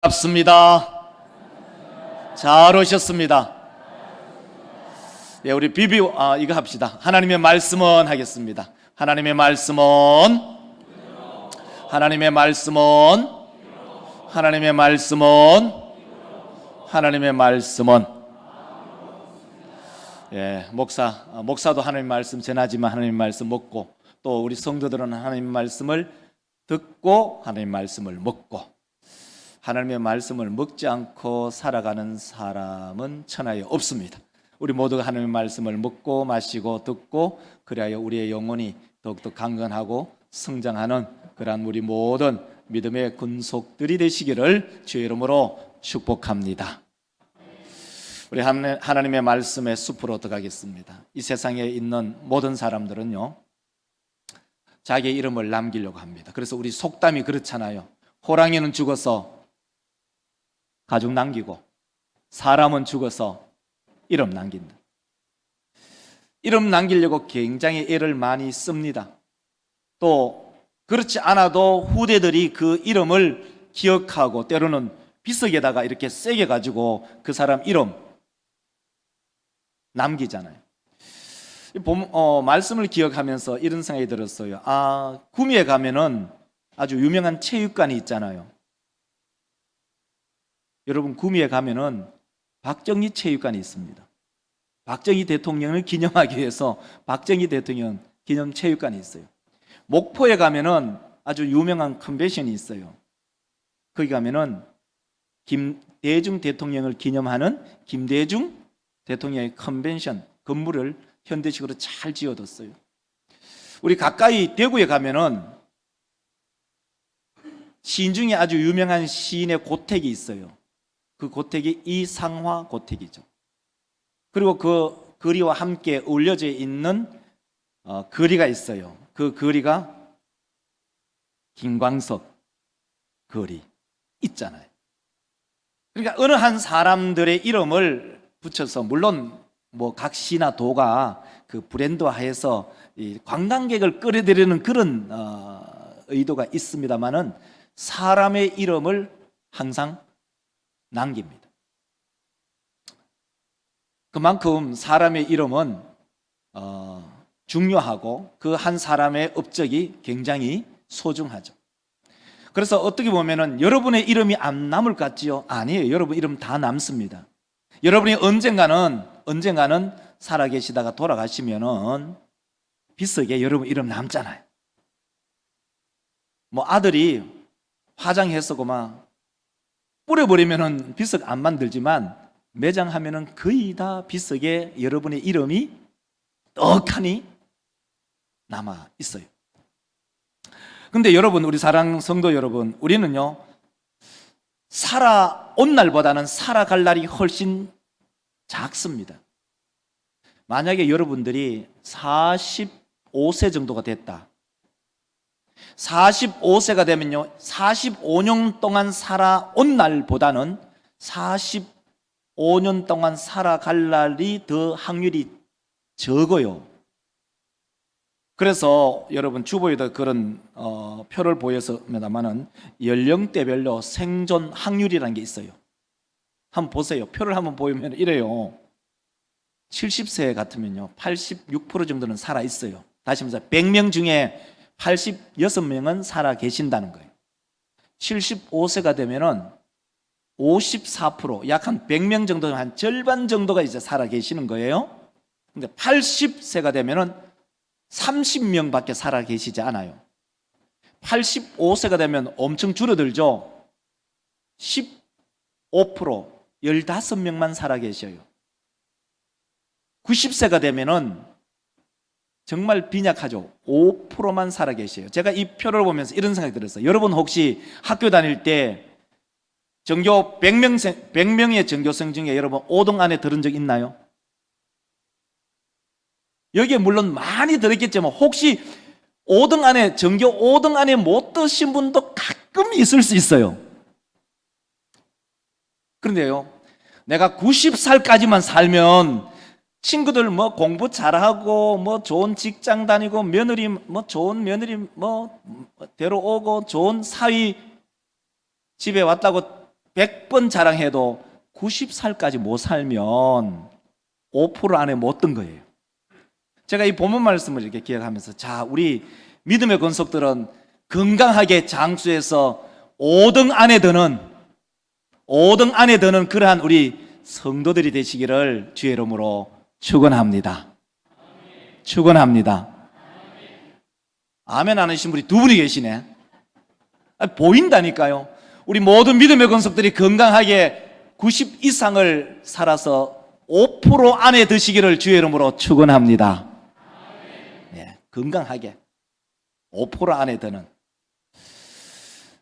반갑습니다. 잘 오셨습니다. 예, 우리 이거 합시다. 하나님의 말씀은 하겠습니다. 하나님의 말씀은 하나님의 말씀은 하나님의 말씀은 하나님의 말씀은 예, 목사도 하나님 말씀 전하지만 하나님 말씀 먹고, 또 우리 성도들은 하나님 말씀을 듣고 하나님 말씀을 먹고, 하나님의 말씀을 먹지 않고 살아가는 사람은 천하에 없습니다. 우리 모두가 하나님의 말씀을 먹고 마시고 듣고, 그리하여 우리의 영혼이 더욱더 강건하고 성장하는 그러한 우리 모든 믿음의 군속들이 되시기를 주의 이름으로 축복합니다. 우리 하나님의 말씀의 숲으로 들어가겠습니다. 이 세상에 있는 모든 사람들은요, 자기의 이름을 남기려고 합니다. 그래서 우리 속담이 그렇잖아요. 호랑이는 죽어서 가죽 남기고, 사람은 죽어서 이름 남긴다. 이름 남기려고 굉장히 애를 많이 씁니다. 또 그렇지 않아도 후대들이 그 이름을 기억하고, 때로는 비석에다가 이렇게 세게 가지고 그 사람 이름 남기잖아요. 말씀을 기억하면서 이런 생각이 들었어요. 구미에 가면은 아주 유명한 체육관이 있잖아요. 여러분, 구미에 가면은 박정희 체육관이 있습니다. 박정희 대통령을 기념하기 위해서 박정희 대통령 기념 체육관이 있어요. 목포에 가면은 아주 유명한 컨벤션이 있어요. 거기 가면은 김대중 대통령을 기념하는 김대중 대통령의 컨벤션 건물을 현대식으로 잘 지어뒀어요. 우리 가까이 대구에 가면은 시인 중에 아주 유명한 시인의 고택이 있어요. 그 고택이 이상화 고택이죠. 그리고 그 거리와 함께 어울려져 있는 거리가 있어요. 그 거리가 김광석 거리 있잖아요. 그러니까 어느 한 사람들의 이름을 붙여서, 물론 뭐 각 시나 도가 그 브랜드화해서 이 관광객을 끌어들이는 그런 의도가 있습니다만은, 사람의 이름을 항상 남깁니다. 그만큼 사람의 이름은 중요하고 그 한 사람의 업적이 굉장히 소중하죠. 그래서 어떻게 보면은 여러분의 이름이 안 남을 것 같지요? 아니에요. 여러분 이름 다 남습니다. 여러분이 언젠가는 살아계시다가 돌아가시면은 빗속에 여러분 이름 남잖아요. 뭐 아들이 화장해서 막 뿌려버리면은 빗속 안 만들지만, 매장하면은 거의 다 빗속에 여러분의 이름이 떡하니 남아 있어요. 근데 여러분, 우리 사랑 성도 여러분, 우리는요, 살아온 날보다는 살아갈 날이 훨씬 작습니다. 만약에 여러분들이 45세 정도가 됐다, 45세가 되면요, 45년 동안 살아온 날보다는 45년 동안 살아갈 날이 더 확률이 적어요. 그래서 여러분, 주보에도 그런 표를 보였습니다만은 연령대별로 생존 확률이라는 게 있어요. 한번 보세요. 표를 한번 보면 이래요. 70세 같으면요, 86% 정도는 살아 있어요. 다시 말해서 100명 중에 86명은 살아 계신다는 거예요. 75세가 되면은 54%, 약 한 100명 정도, 한 절반 정도가 이제 살아 계시는 거예요. 근데 80세가 되면은 30명밖에 살아 계시지 않아요. 85세가 되면 엄청 줄어들죠. 15%, 15명만 살아 계셔요. 90세가 되면은 정말 빈약하죠. 5%만 살아 계셔요. 제가 이 표를 보면서 이런 생각이 들었어요. 여러분 혹시 학교 다닐 때 전교 100명의 전교생 중에 여러분 5등 안에 들은 적 있나요? 여기에 물론 많이 들었겠지만, 혹시 5등 안에, 전교 5등 안에 못 드신 분도 가끔 있을 수 있어요. 그런데요, 내가 90살까지만 살면 친구들 뭐 공부 잘하고 뭐 좋은 직장 다니고 며느리 뭐 좋은 며느리 뭐 데려오고 좋은 사위 집에 왔다고 100번 자랑해도 90살까지 못 살면 5% 안에 못 든 거예요. 제가 이 본문 말씀을 이렇게 기억하면서, 자, 우리 믿음의 권속들은 건강하게 장수해서 5등 안에 드는 그러한 우리 성도들이 되시기를 주의 이름으로 축원합니다. 축원합니다. 아멘 안 하신 분이 두 분이 계시네. 보인다니까요. 우리 모든 믿음의 권속들이 건강하게 90 이상을 살아서 5% 안에 드시기를 주의 이름으로 축원합니다. 네, 건강하게 5% 안에 드는.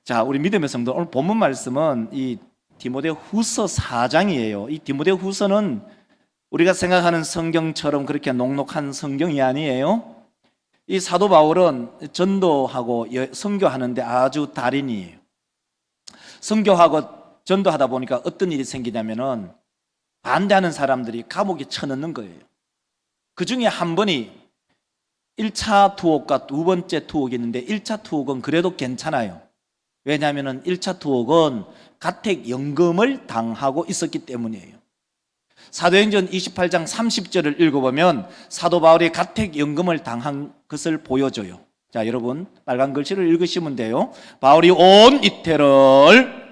자, 우리 믿음의 성도, 오늘 본문 말씀은 이 디모데후서 4장이에요. 이 디모데후서는 우리가 생각하는 성경처럼 그렇게 녹록한 성경이 아니에요. 이 사도 바울은 전도하고 선교하는데 아주 달인이에요. 선교하고 전도하다 보니까 어떤 일이 생기냐면은 반대하는 사람들이 감옥에 쳐넣는 거예요. 그 중에 한 번이 1차 투옥과 두 번째 투옥이 있는데 1차 투옥은 그래도 괜찮아요. 왜냐하면 1차 투옥은 가택연금을 당하고 있었기 때문이에요. 사도행전 28장 30절을 읽어보면 사도 바울이 가택연금을 당한 것을 보여줘요. 자, 여러분 빨간 글씨를 읽으시면 돼요. 바울이 온 이태를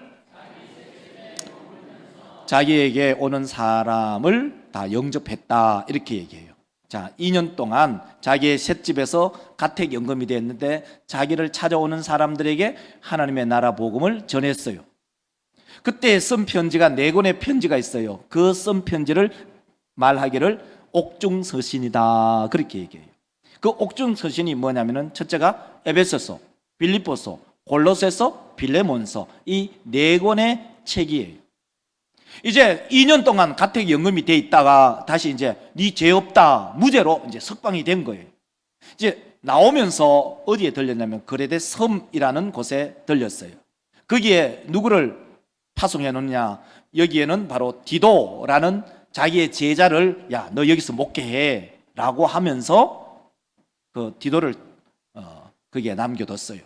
자기에게 오는 사람을 다 영접했다, 이렇게 얘기해요. 자, 2년 동안 자기의 셋집에서 가택연금이 됐는데 자기를 찾아오는 사람들에게 하나님의 나라 복음을 전했어요. 그때 쓴 편지가 4권의 편지가 있어요. 그 쓴 편지를 말하기를 옥중서신이다, 그렇게 얘기해요. 그 옥중서신이 뭐냐면은 첫째가 에베소서, 빌립보서, 골로새서, 빌레몬서, 이 4권의 책이에요. 이제 2년 동안 가택연금이 돼 있다가 다시 이제 네 죄 없다, 무죄로 이제 석방이 된 거예요. 이제 나오면서 어디에 들렸냐면 그레데 섬이라는 곳에 들렸어요. 거기에 누구를 파송해 놓느냐? 여기에는 바로 디도라는 자기의 제자를, 야, 너 여기서 목회해 라고 하면서 그 디도를 거기에 남겨뒀어요.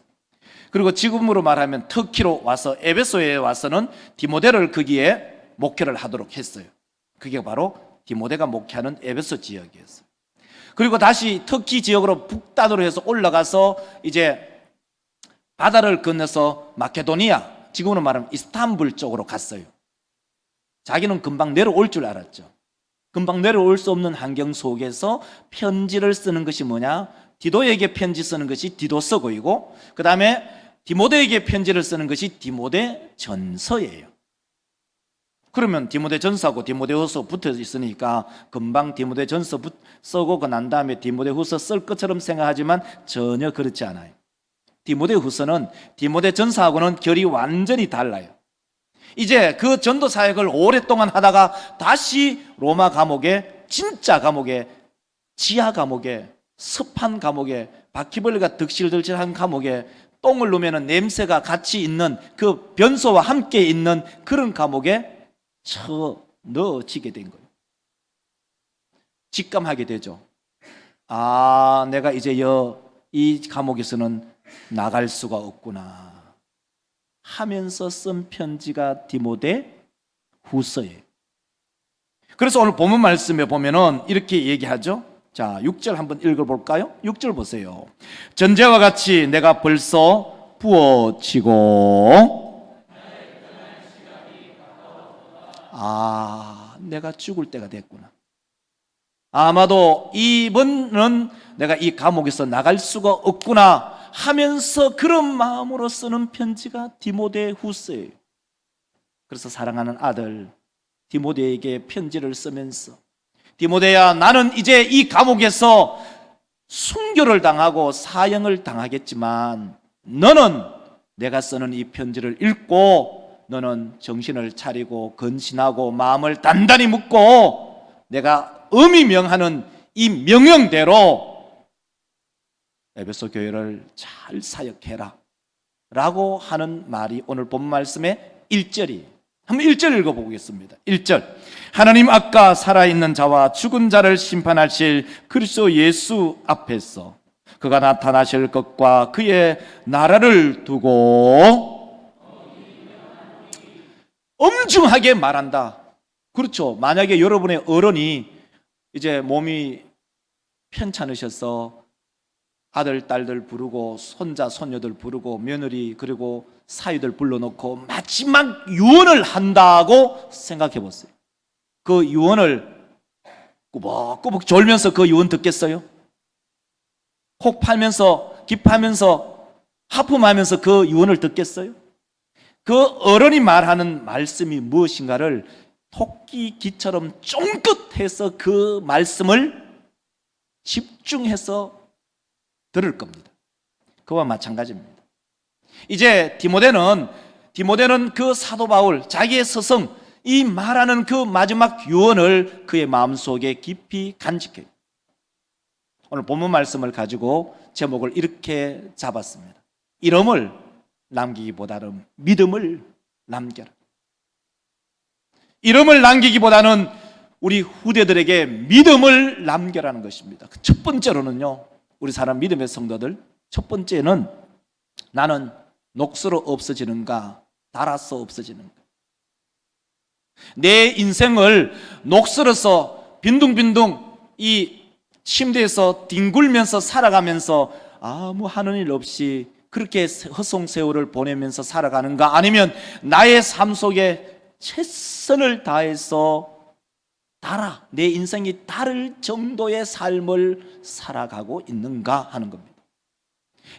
그리고 지금으로 말하면 터키로 와서 에베소에 와서는 디모데를 거기에 목회를 하도록 했어요. 그게 바로 디모데가 목회하는 에베소 지역이었어요. 그리고 다시 터키 지역으로 북단으로 해서 올라가서 이제 바다를 건너서 마케도니아, 지금으로 말하면 이스탄불 쪽으로 갔어요. 자기는 금방 내려올 줄 알았죠. 금방 내려올 수 없는 환경 속에서 편지를 쓰는 것이 뭐냐? 디도에게 편지 쓰는 것이 디도서고이고, 그 다음에 디모데에게 편지를 쓰는 것이 디모데 전서예요. 그러면 디모데 전서하고 디모데 후서 붙어 있으니까 금방 디모데 전서 쓰고 그 난 다음에 디모데 후서 쓸 것처럼 생각하지만 전혀 그렇지 않아요. 디모데 후서는 디모데 전서하고는 결이 완전히 달라요. 이제 그 전도 사역을 오랫동안 하다가 다시 로마 감옥에, 진짜 감옥에, 지하 감옥에, 습한 감옥에, 바퀴벌레가 득실득실한 감옥에, 똥을 누면 냄새가 같이 있는 그 변소와 함께 있는 그런 감옥에 넣어지게 된 거예요. 직감하게 되죠. 아, 내가 이제 이 감옥에서는 나갈 수가 없구나 하면서 쓴 편지가 디모데 후서예요. 그래서 오늘 본문 말씀에 보면은 이렇게 얘기하죠. 자, 6절 한번 읽어볼까요? 6절 보세요. 전제와 같이 내가 벌써 부어지고, 내가 죽을 때가 됐구나. 아마도 이번은 내가 이 감옥에서 나갈 수가 없구나 하면서 그런 마음으로 쓰는 편지가 디모데 후서예요. 그래서 사랑하는 아들 디모데에게 편지를 쓰면서, 디모데야, 나는 이제 이 감옥에서 순교를 당하고 사형을 당하겠지만 너는 내가 쓰는 이 편지를 읽고 너는 정신을 차리고 근신하고 마음을 단단히 묶고 내가 엄히 명하는 이 명령대로 에베소 교회를 잘 사역해라 라고 하는 말이 오늘 본 말씀의 1절이에요. 한번 1절 읽어보겠습니다. 1절. 하나님 아까 살아있는 자와 죽은 자를 심판하실 그리스도 예수 앞에서 그가 나타나실 것과 그의 나라를 두고, 엄중하게 말한다. 그렇죠. 만약에 여러분의 어른이 이제 몸이 편찮으셔서 아들, 딸들 부르고 손자, 손녀들 부르고 며느리 그리고 사위들 불러놓고 마지막 유언을 한다고 생각해 보세요. 그 유언을 꾸벅꾸벅 졸면서 그 유언 듣겠어요? 코 팔면서 기파면서 하품하면서 그 유언을 듣겠어요? 그 어른이 말하는 말씀이 무엇인가를 토끼 귀처럼 쫑긋해서 그 말씀을 집중해서 들을 겁니다. 그와 마찬가지입니다. 이제 디모데는 그 사도 바울 자기의 서성 이 말하는 그 마지막 유언을 그의 마음속에 깊이 간직해요. 오늘 본문 말씀을 가지고 제목을 이렇게 잡았습니다. 이름을 남기기보다는 믿음을 남겨라. 이름을 남기기보다는 우리 후대들에게 믿음을 남겨라는 것입니다. 첫 번째로는요, 우리 사람 믿음의 성도들, 첫 번째는 나는 녹슬어 없어지는가, 닳아서 없어지는가. 내 인생을 녹슬어서 빈둥빈둥 이 침대에서 뒹굴면서 살아가면서 아무 하는 일 없이 그렇게 허송세월을 보내면서 살아가는가, 아니면 나의 삶 속에 최선을 다해서 내 인생이 닳을 정도의 삶을 살아가고 있는가 하는 겁니다.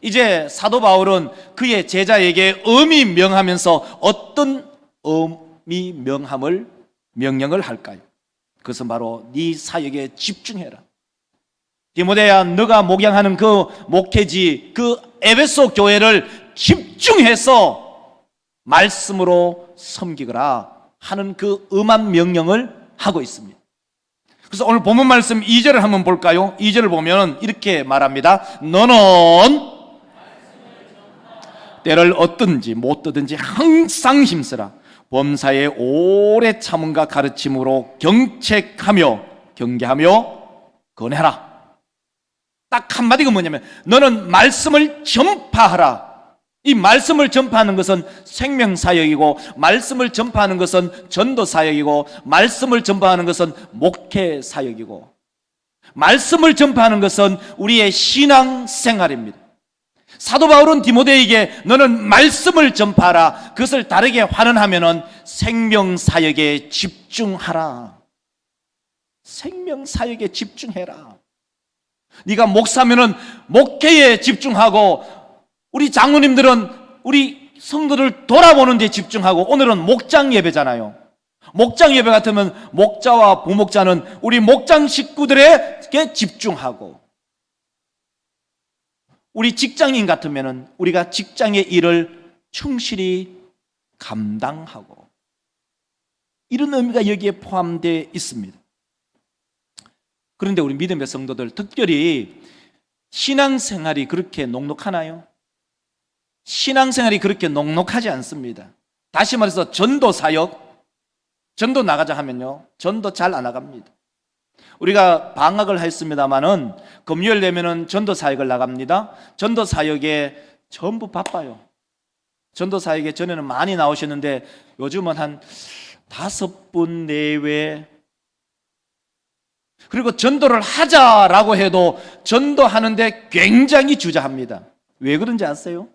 이제 사도 바울은 그의 제자에게 엄히 명하면서 어떤 엄히 명령을 할까요? 그것은 바로 네 사역에 집중해라. 디모데야, 너가 목양하는 그 목회지, 그 에베소 교회를 집중해서 말씀으로 섬기거라 하는 그 엄한 명령을 하고 있습니다. 그래서 오늘 본문 말씀 2절을 한번 볼까요? 2절을 보면 이렇게 말합니다. 너는 때를 얻든지 못 얻든지 항상 힘쓰라. 범사에 오래 참음과 가르침으로 경책하며 경계하며 권해라. 딱 한마디가 뭐냐면 너는 말씀을 전파하라. 이 말씀을 전파하는 것은 생명사역이고, 말씀을 전파하는 것은 전도사역이고, 말씀을 전파하는 것은 목회사역이고, 말씀을 전파하는 것은 우리의 신앙생활입니다. 사도 바울은 디모데에게 너는 말씀을 전파하라. 그것을 다르게 환원하면은 생명사역에 집중하라. 생명사역에 집중해라. 네가 목사면은 목회에 집중하고, 우리 장로님들은 우리 성도를 돌아보는 데 집중하고, 오늘은 목장 예배잖아요. 목장 예배 같으면 목자와 부목자는 우리 목장 식구들에게 집중하고, 우리 직장인 같으면 우리가 직장의 일을 충실히 감당하고, 이런 의미가 여기에 포함되어 있습니다. 그런데 우리 믿음의 성도들, 특별히 신앙생활이 그렇게 녹록하나요? 신앙생활이 그렇게 녹록하지 않습니다. 다시 말해서 전도사역, 전도 나가자 하면요, 전도 잘 안 나갑니다. 우리가 방학을 했습니다마는 금요일 되면은 전도사역을 나갑니다. 전도사역에 전부 바빠요. 전도사역에 전에는 많이 나오셨는데 요즘은 한 5분 내외. 그리고 전도를 하자라고 해도 전도하는데 굉장히 주저합니다. 왜 그런지 아세요?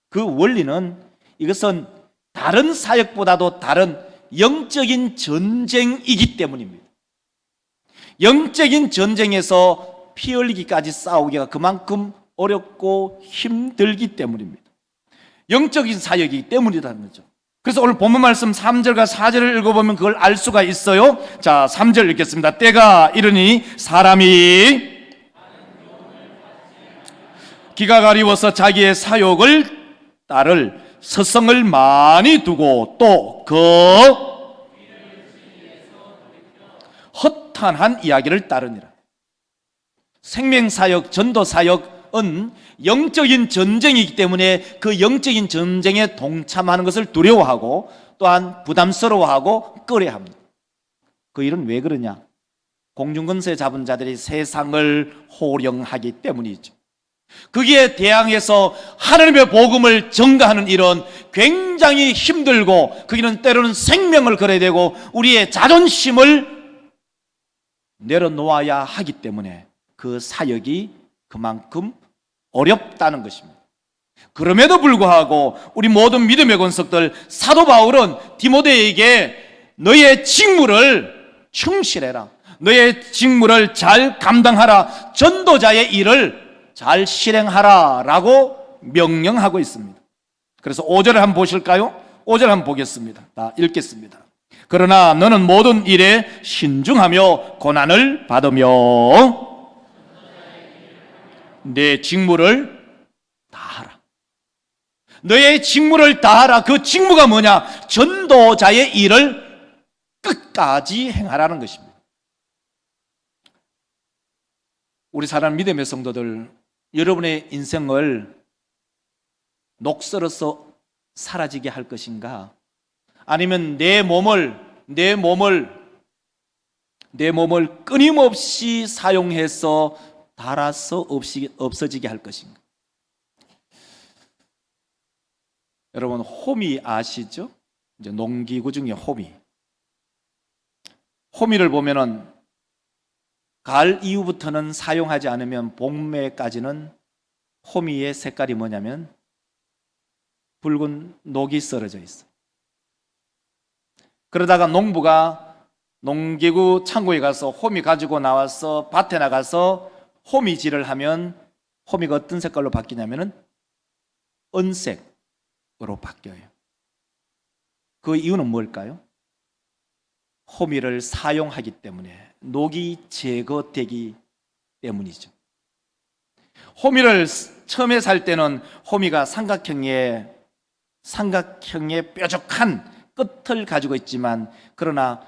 그 원리는, 이것은 다른 사역보다도 다른 영적인 전쟁이기 때문입니다. 영적인 전쟁에서 피 흘리기까지 싸우기가 그만큼 어렵고 힘들기 때문입니다. 영적인 사역이기 때문이라는 거죠. 그래서 오늘 본문 말씀 3절과 4절을 읽어보면 그걸 알 수가 있어요. 자, 3절 읽겠습니다. 때가 이르니 사람이 기가 가리워서 자기의 사욕을 따를 서성을 많이 두고 또 그 허탄한 이야기를 따르니라. 생명사역, 전도사역은 영적인 전쟁이기 때문에 그 영적인 전쟁에 동참하는 것을 두려워하고 또한 부담스러워하고 꺼려합니다. 그 일은 왜 그러냐? 공중권세 잡은 자들이 세상을 호령하기 때문이죠. 거기에 대항해서 하나님의 복음을 전가하는 일은 굉장히 힘들고 거기는 때로는 생명을 걸어야 되고 우리의 자존심을 내려놓아야 하기 때문에 그 사역이 그만큼 어렵다는 것입니다. 그럼에도 불구하고 우리 모든 믿음의 권속들, 사도 바울은 디모데에게 너의 직무를 충실해라, 너의 직무를 잘 감당하라, 전도자의 일을 잘 실행하라 라고 명령하고 있습니다. 그래서 5절을 한번 보실까요? 5절 한번 보겠습니다. 다 읽겠습니다. 그러나 너는 모든 일에 신중하며 고난을 받으며 내 직무를 다하라. 너의 직무를 다하라. 그 직무가 뭐냐? 전도자의 일을 끝까지 행하라는 것입니다. 우리 사랑하는 믿음의 성도들, 여러분의 인생을 녹슬어서 사라지게 할 것인가? 아니면 내 몸을 끊임없이 사용해서 달아서 없어지게 할 것인가? 여러분, 호미 아시죠? 이제 농기구 중에 호미를 보면은 가을 이후부터는 사용하지 않으면 봄에까지는 호미의 색깔이 뭐냐면 붉은 녹이 썰어져 있어요. 그러다가 농부가 농기구 창고에 가서 호미 가지고 나와서 밭에 나가서 호미질을 하면 호미가 어떤 색깔로 바뀌냐면은 은색으로 바뀌어요. 그 이유는 뭘까요? 호미를 사용하기 때문에, 녹이 제거되기 때문이죠. 호미를 처음에 살 때는 호미가 삼각형의 뾰족한 끝을 가지고 있지만, 그러나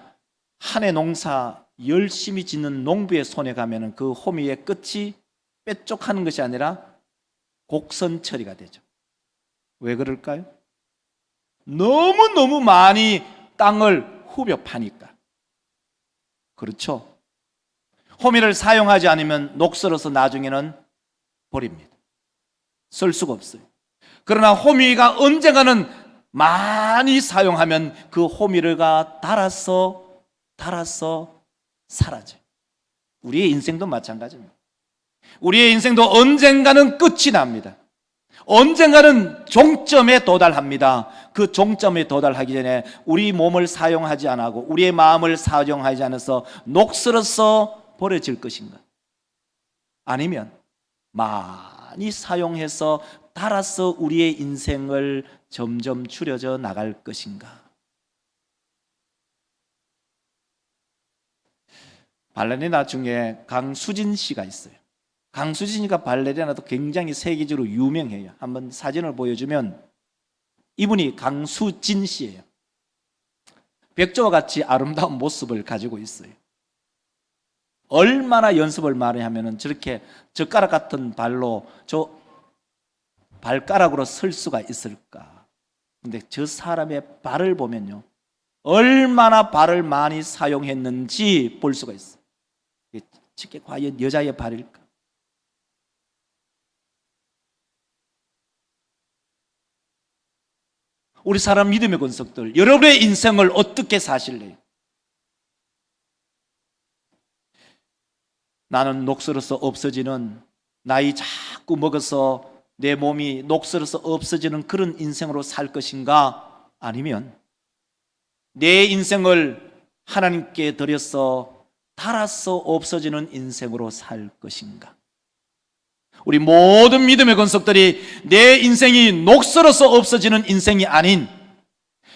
한 해 농사 열심히 짓는 농부의 손에 가면은 그 호미의 끝이 뾰족하는 것이 아니라 곡선 처리가 되죠. 왜 그럴까요? 너무너무 많이 땅을 후벼 파니까. 그렇죠? 호미를 사용하지 않으면 녹슬어서 나중에는 버립니다. 쓸 수가 없어요. 그러나 호미가 언젠가는 많이 사용하면 그 호미가 달아서 사라져요. 우리의 인생도 마찬가지입니다. 우리의 인생도 언젠가는 끝이 납니다. 언젠가는 종점에 도달합니다. 그 종점에 도달하기 전에 우리 몸을 사용하지 않고 우리의 마음을 사용하지 않아서 녹슬어서 버려질 것인가? 아니면 많이 사용해서 달아서 우리의 인생을 점점 줄여져 나갈 것인가? 발레리나 중에 강수진 씨가 있어요. 강수진 씨가 발레리나도 굉장히 세계적으로 유명해요. 한번 사진을 보여주면 이분이 강수진 씨예요. 백조와 같이 아름다운 모습을 가지고 있어요. 얼마나 연습을 많이 하면은 저렇게 젓가락 같은 발로 저 발가락으로 설 수가 있을까? 근데 저 사람의 발을 보면요, 얼마나 발을 많이 사용했는지 볼 수가 있어요. 저게 과연 여자의 발일까? 우리 사람 믿음의 권속들, 여러분의 인생을 어떻게 사실래요? 나는 녹슬어서 없어지는, 나이 자꾸 먹어서 내 몸이 녹슬어서 없어지는 그런 인생으로 살 것인가? 아니면 내 인생을 하나님께 드려서 달아서 없어지는 인생으로 살 것인가? 우리 모든 믿음의 권속들이 내 인생이 녹슬어서 없어지는 인생이 아닌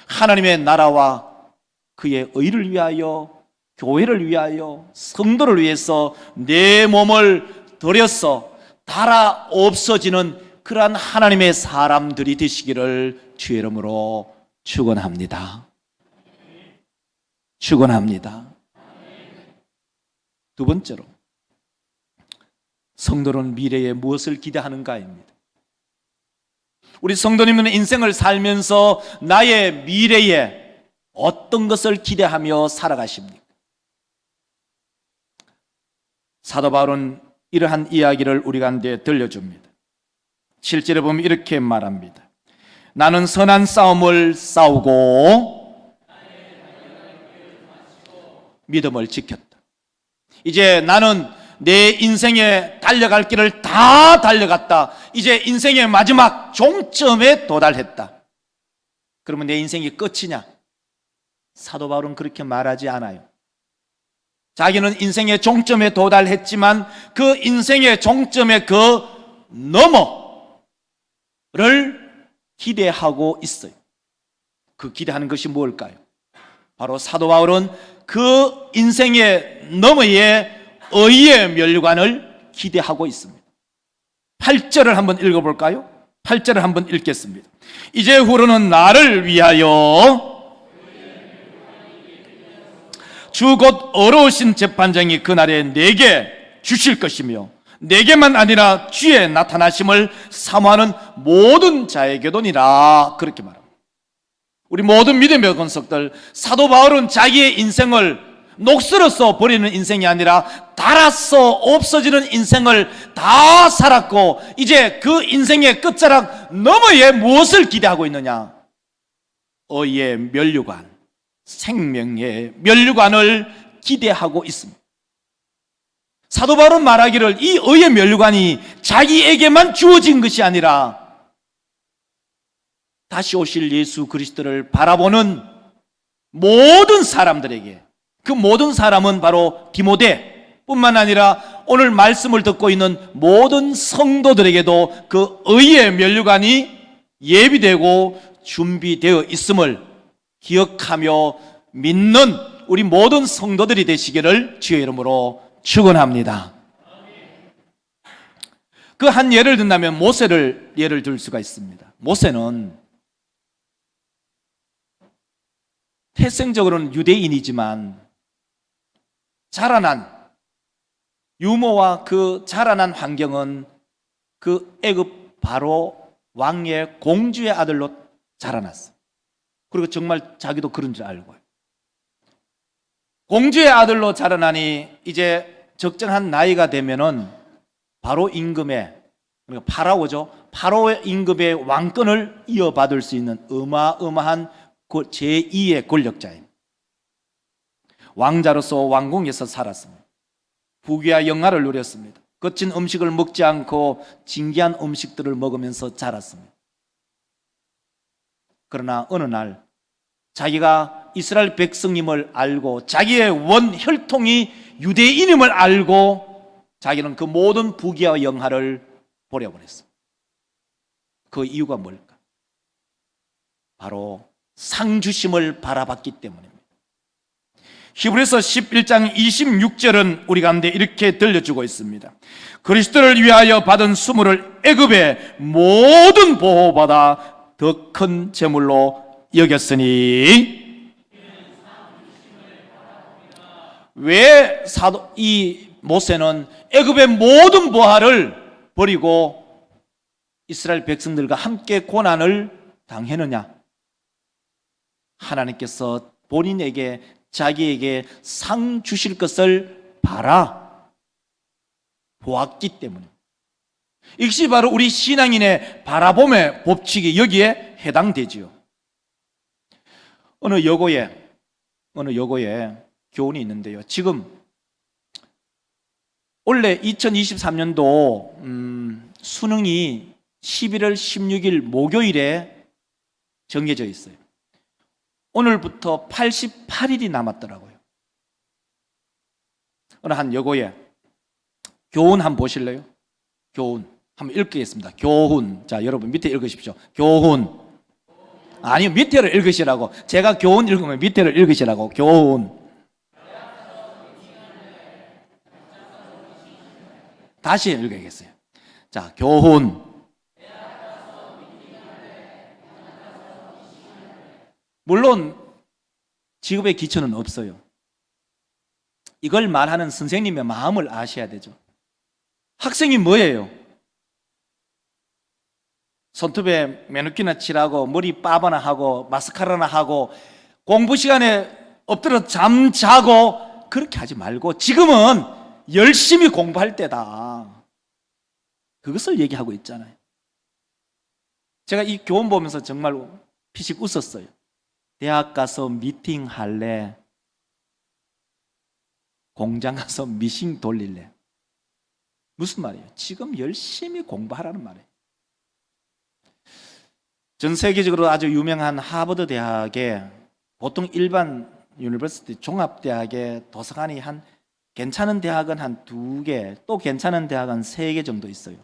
하나님의 나라와 그의 의를 위하여, 교회를 위하여, 성도를 위해서 내 몸을 들여서 달아 없어지는 그러한 하나님의 사람들이 되시기를 주의 이름으로 축원합니다. 축원합니다. 두 번째로, 성도는 미래에 무엇을 기대하는가입니다. 우리 성도님은 인생을 살면서 나의 미래에 어떤 것을 기대하며 살아가십니까? 사도 바울은 이러한 이야기를 우리 가운데 들려줍니다. 7절에 보면 이렇게 말합니다. 나는 선한 싸움을 싸우고 믿음을 지켰다. 이제 나는 내 인생에 달려갈 길을 다 달려갔다. 이제 인생의 마지막 종점에 도달했다. 그러면 내 인생이 끝이냐? 사도 바울은 그렇게 말하지 않아요. 자기는 인생의 종점에 도달했지만 그 인생의 종점의 그 너머를 기대하고 있어요. 그 기대하는 것이 뭘까요? 바로 사도 바울은 그 인생의 너머의 의의 면류관을 기대하고 있습니다. 8절을 한번 읽어볼까요? 8절을 한번 읽겠습니다. 이제후로는 나를 위하여 주 곧 어려우신 재판장이 그날에 내게 주실 것이며 내게만 아니라 주의 나타나심을 사모하는 모든 자에게도니라. 그렇게 말합니다. 우리 모든 믿음의 권속들, 사도 바울은 자기의 인생을 녹슬어서 버리는 인생이 아니라 닳아서 없어지는 인생을 다 살았고 이제 그 인생의 끝자락 너머에 무엇을 기대하고 있느냐? 의의 면류관, 생명의 면류관을 기대하고 있습니다. 사도 바울은 말하기를 이 의의 면류관이 자기에게만 주어진 것이 아니라 다시 오실 예수 그리스도를 바라보는 모든 사람들에게, 그 모든 사람은 바로 디모데 뿐만 아니라 오늘 말씀을 듣고 있는 모든 성도들에게도 그 의의 면류관이 예비되고 준비되어 있음을 기억하며 믿는 우리 모든 성도들이 되시기를 주의 이름으로 축원합니다. 그 한 예를 든다면 모세를 예를 들 수가 있습니다. 모세는 태생적으로는 유대인이지만 자라난 유모와 그 자라난 환경은 그 애굽 바로 왕의 공주의 아들로 자라났어. 그리고 정말 자기도 그런 줄 알고 공주의 아들로 자라나니 이제 적정한 나이가 되면은 바로 임금의, 그러니까 파라오죠. 파라오의 임금의 왕권을 이어받을 수 있는 어마어마한 제2의 권력자입니다. 왕자로서 왕궁에서 살았습니다. 부귀와 영화를 누렸습니다. 거친 음식을 먹지 않고 진귀한 음식들을 먹으면서 자랐습니다. 그러나 어느 날 자기가 이스라엘 백성임을 알고 자기의 원 혈통이 유대인임을 알고 자기는 그 모든 부귀와 영화를 버려버렸습니다. 그 이유가 뭘까? 바로 상 주심을 바라봤기 때문입니다. 히브리서 11장 26절은 우리 가운데 이렇게 들려주고 있습니다. 그리스도를 위하여 받은 수모를 애굽의 모든 보호받아 더 큰 재물로 여겼으니. 왜 이 모세는 애굽의 모든 보화를 버리고 이스라엘 백성들과 함께 고난을 당했느냐? 하나님께서 본인에게, 자기에게 상 주실 것을 보았기 때문입니다. 이것이 바로 우리 신앙인의 바라봄의 법칙이 여기에 해당되지요. 어느 여고에 교훈이 있는데요. 지금 원래 2023년도 수능이 11월 16일 목요일에 정해져 있어요. 오늘부터 88일이 남았더라고요. 어느 한 여고에 교훈 한번 보실래요? 교훈 한번 읽겠습니다. 교훈. 자, 여러분 밑에 읽으십시오. 교훈. 아니요, 밑에를 읽으시라고. 제가 교훈 읽으면 밑에를 읽으시라고. 교훈. 다시 읽어야겠어요. 자, 교훈. 물론 직업의 기초는 없어요. 이걸 말하는 선생님의 마음을 아셔야 되죠. 학생이 뭐예요? 손톱에 매니큐어나 칠하고 머리 빠바나 하고 마스카라나 하고 공부 시간에 엎드려 잠자고 그렇게 하지 말고 지금은 열심히 공부할 때다. 그것을 얘기하고 있잖아요. 제가 이 교훈 보면서 정말 피식 웃었어요. 대학 가서 미팅 할래? 공장 가서 미싱 돌릴래? 무슨 말이에요? 지금 열심히 공부하라는 말이에요. 전 세계적으로 아주 유명한 하버드 대학에 보통 일반 유니버시티 종합대학에 도서관이 한 괜찮은 대학은 한 2개, 또 괜찮은 대학은 3개 정도 있어요.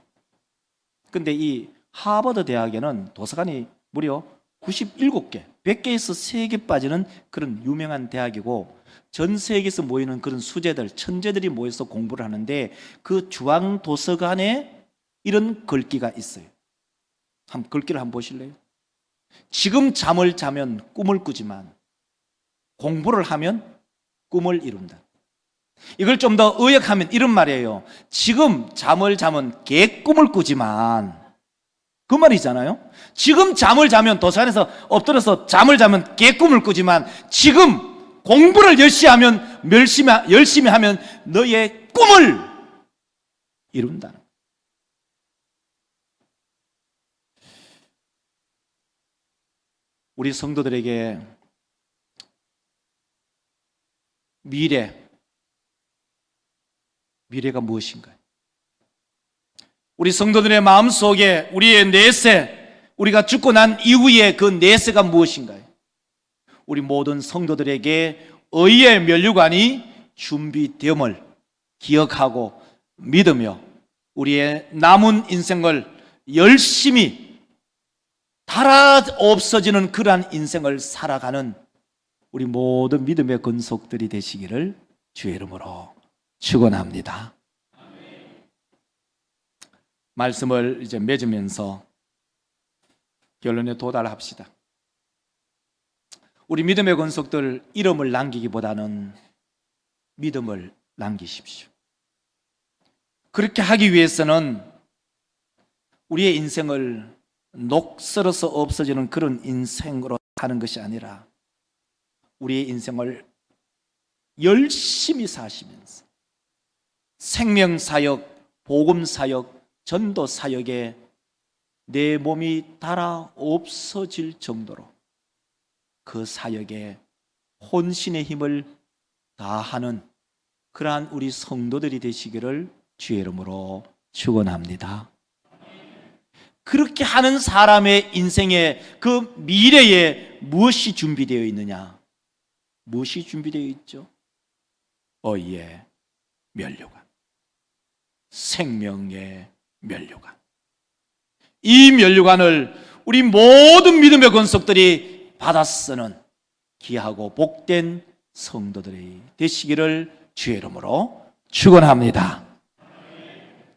근데 이 하버드 대학에는 도서관이 무려 97개, 100개에서 3개 빠지는 그런 유명한 대학이고, 전 세계에서 모이는 그런 수재들, 천재들이 모여서 공부를 하는데 그 주황 도서관에 이런 글귀가 있어요. 글귀를 한번 보실래요? 지금 잠을 자면 꿈을 꾸지만 공부를 하면 꿈을 이룬다. 이걸 좀 더 의역하면 이런 말이에요. 지금 잠을 자면 개꿈을 꾸지만, 그 말이잖아요. 지금 잠을 자면, 도서관에서 엎드려서 잠을 자면 개꿈을 꾸지만, 지금 공부를 열심히 하면 너의 꿈을 이룬다. 우리 성도들에게 미래가 무엇인가요? 우리 성도들의 마음속에 우리의 내세, 우리가 죽고 난 이후에 그 내세가 무엇인가요? 우리 모든 성도들에게 의의 면류관이 준비됨을 기억하고 믿으며 우리의 남은 인생을 열심히 달아 없어지는 그러한 인생을 살아가는 우리 모든 믿음의 권속들이 되시기를 주의 이름으로 축원합니다. 말씀을 이제 맺으면서 결론에 도달합시다. 우리 믿음의 권속들, 이름을 남기기보다는 믿음을 남기십시오. 그렇게 하기 위해서는 우리의 인생을 녹슬어서 없어지는 그런 인생으로 하는 것이 아니라 우리의 인생을 열심히 사시면서 생명사역, 복음사역, 전도사역에 내 몸이 달아 없어질 정도로 그 사역에 혼신의 힘을 다하는 그러한 우리 성도들이 되시기를 주의 이름으로 축원합니다. 그렇게 하는 사람의 인생에, 그 미래에 무엇이 준비되어 있느냐? 무엇이 준비되어 있죠? 의의 면류관, 생명의 면류관. 이 면류관을 우리 모든 믿음의 권속들이 받아 쓰는 귀하고 복된 성도들이 되시기를 주의 이름으로 축원합니다.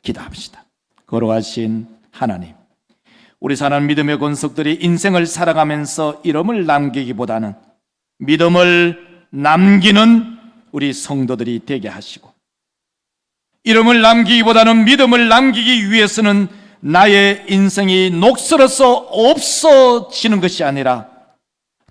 기도합시다. 거룩하신 하나님, 우리 사는 믿음의 권속들이 인생을 살아가면서 이름을 남기기보다는 믿음을 남기는 우리 성도들이 되게 하시고, 이름을 남기기보다는 믿음을 남기기 위해서는 나의 인생이 녹슬어서 없어지는 것이 아니라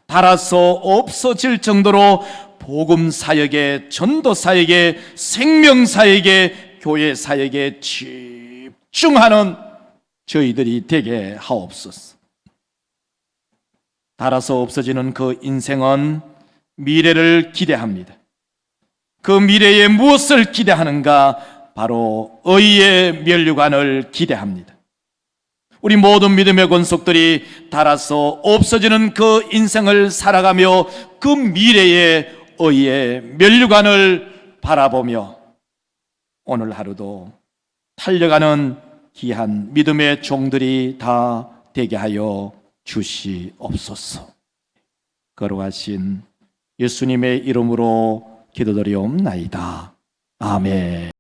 닳아서 없어질 정도로 복음 사역에, 전도 사역에, 생명 사역에, 교회 사역에 집중하는 저희들이 되게 하옵소서. 닳아서 없어지는 그 인생은 미래를 기대합니다. 그 미래에 무엇을 기대하는가? 바로 의의 면류관을 기대합니다. 우리 모든 믿음의 권속들이 닳아서 없어지는 그 인생을 살아가며 그 미래의 의의 면류관을 바라보며 오늘 하루도 달려가는 귀한 믿음의 종들이 다 되게 하여 주시옵소서. 거룩하신 예수님의 이름으로 기도드리옵나이다. 아멘.